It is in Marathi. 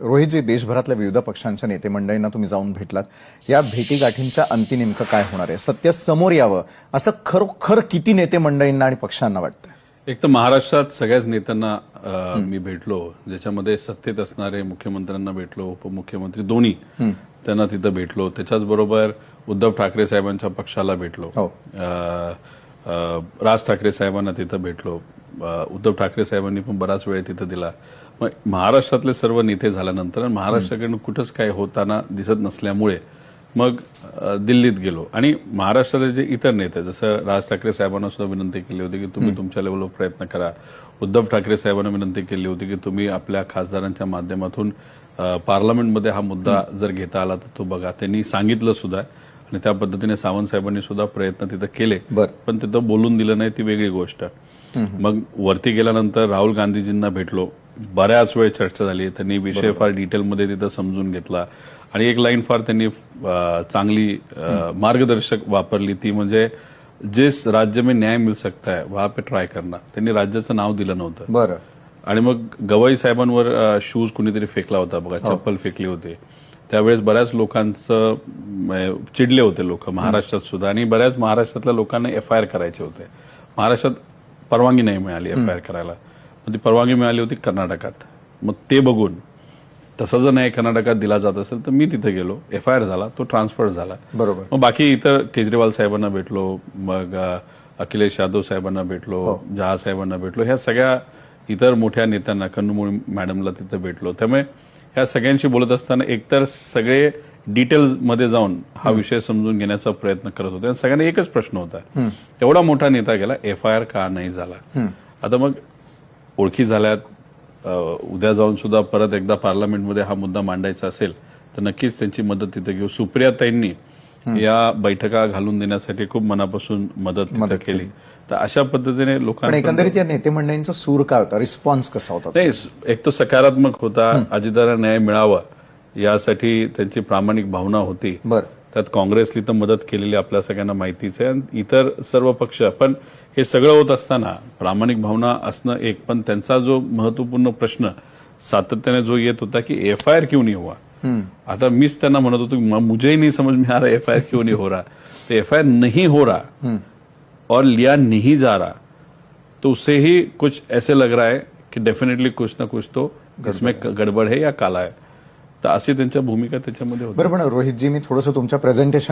रोहितजी, देशभरातल्या विविध पक्षांच्या नेते मंडळींना तुम्ही जाऊन भेटलात. या भेटीगाठींच्या अंती नेमकं काय होणार आहे? सत्य समोर यावं असं खरोखर किती नेते मंडळींना आणि पक्षांना वाटतं? एक तर महाराष्ट्रात सगळ्याच नेत्यांना मी भेटलो, ज्याच्यामध्ये सत्तेत असणारे मुख्यमंत्र्यांना भेटलो, उपमुख्यमंत्री दोन्ही त्यांना तिथं भेटलो. त्याच्याच बरोबर उद्धव ठाकरे साहेबांच्या पक्षाला भेटलो, राज ठाकरे साहेबांना तिथं भेटलो. उद्धव ठाकरे साहेबांनी पण बराच वेळ तिथं दिला. मग महाराष्ट्रातले सर्व नेते झाल्यानंतर महाराष्ट्राकडून कुठंच काय होताना दिसत नसल्यामुळे मग दिल्लीत गेलो. आणि महाराष्ट्रातले जे इतर नेते, जसं राज ठाकरे साहेबांना सुद्धा विनंती केली होती की तुम्ही तुमच्या लेवलवर प्रयत्न करा. उद्धव ठाकरे साहेबांना विनंती केली होती की तुम्ही आपल्या खासदारांच्या माध्यमातून पार्लमेंटमध्ये हा मुद्दा जर घेता आला तर तो बघा. त्यांनी सांगितलं सुद्धा आणि त्या पद्धतीने सावंत साहेबांनी सुद्धा प्रयत्न तिथं केले, पण तिथं बोलून दिलं नाही ती वेगळी गोष्ट. मग वरती गेल्यानंतर राहुल गांधीजींना भेटलो. बऱ्याच वेळ चर्चा झाली. त्यांनी विषय फार डिटेलमध्ये तिथं समजून घेतला आणि एक लाईन फार त्यांनी चांगली मार्गदर्शक वापरली, ती म्हणजे जिस राज्य में न्याय मिल सकता है वहां पे ट्राय करना. त्यांनी राज्याचं नाव दिलं नव्हतं. बरं. आणि मग गवई साहेबांवर शूज कुणीतरी फेकला होता बघा, चप्पल फेकली होती. त्यावेळेस बऱ्याच लोकांचं चिडले होते लोक महाराष्ट्रात सुद्धा, आणि बऱ्याच महाराष्ट्रातल्या लोकांना FIR करायचे होते. महाराष्ट्रात परवानगी नाही मिळाली FIR करायला, ती परवानगी मिळाली होती कर्नाटकात. मग ते बघून तसं जर नाही कर्नाटकात दिला जात असेल तर मी तिथे गेलो, FIR झाला, तो ट्रान्सफर झाला. बरोबर. मग बाकी इतर केजरीवाल साहेबांना भेटलो, मग अखिलेश यादव साहेबांना भेटलो, जहा साहेबांना भेटलो, ह्या सगळ्या इतर मोठ्या नेत्यांना, कन्नूमुळे मॅडमला तिथे भेटलो. त्यामुळे ह्या सगळ्यांशी बोलत असताना एकतर सगळे डिटेलमध्ये जाऊन हा विषय समजून घेण्याचा प्रयत्न करत होते. सगळ्यांना एकच प्रश्न होता, एवढा मोठा नेता गेला, FIR का नाही झाला? आता मग ओळखी झाल्यात, उद्या जाऊन सुद्धा परत एकदा पार्लमेंटमध्ये हा मुद्दा मांडायचा असेल तर नक्कीच त्यांची मदत तिथे घेऊ. सुप्रियाताईंनी या बैठका घालून देण्यासाठी खूप मनापासून मदत केली. तर अशा पद्धतीने लोकांना एकंदरीत या नेते मंडळींचा सूर काय होता, रिस्पॉन्स कसा होता? नाही, एक तो सकारात्मक होता. अजितदादांना न्याय मिळावा यासाठी त्यांची प्रामाणिक भावना होती. त्यात काँग्रेसली तर मदत केलेली आपल्या सगळ्यांना माहितीच आहे, आणि इतर सर्व पक्ष. पण हे सगळं होत असताना प्रामाणिक भावना असणं एक, पण त्यांचा जो महत्वपूर्ण प्रश्न सातत्याने जो येत होता की FIR क्यों नहीं हुआ. आता मीच त्यांना म्हणत होतो मुझे नहीं समझ में आ रहा FIR क्यों नहीं हो रहा. तो FIR नहीं हो रहा और लिया नहीं जा रहा, तो उससे ही कुछ ऐसे लग रहा है कि डेफिनेटली कुछ ना कुछ तो इसमें गडबड है या काला है. तर अशी त्यांच्या भूमिका त्याच्यामध्ये होती. बरं, पण रोहितजी, मी थोडंसं तुमच्या प्रेझेंटेशन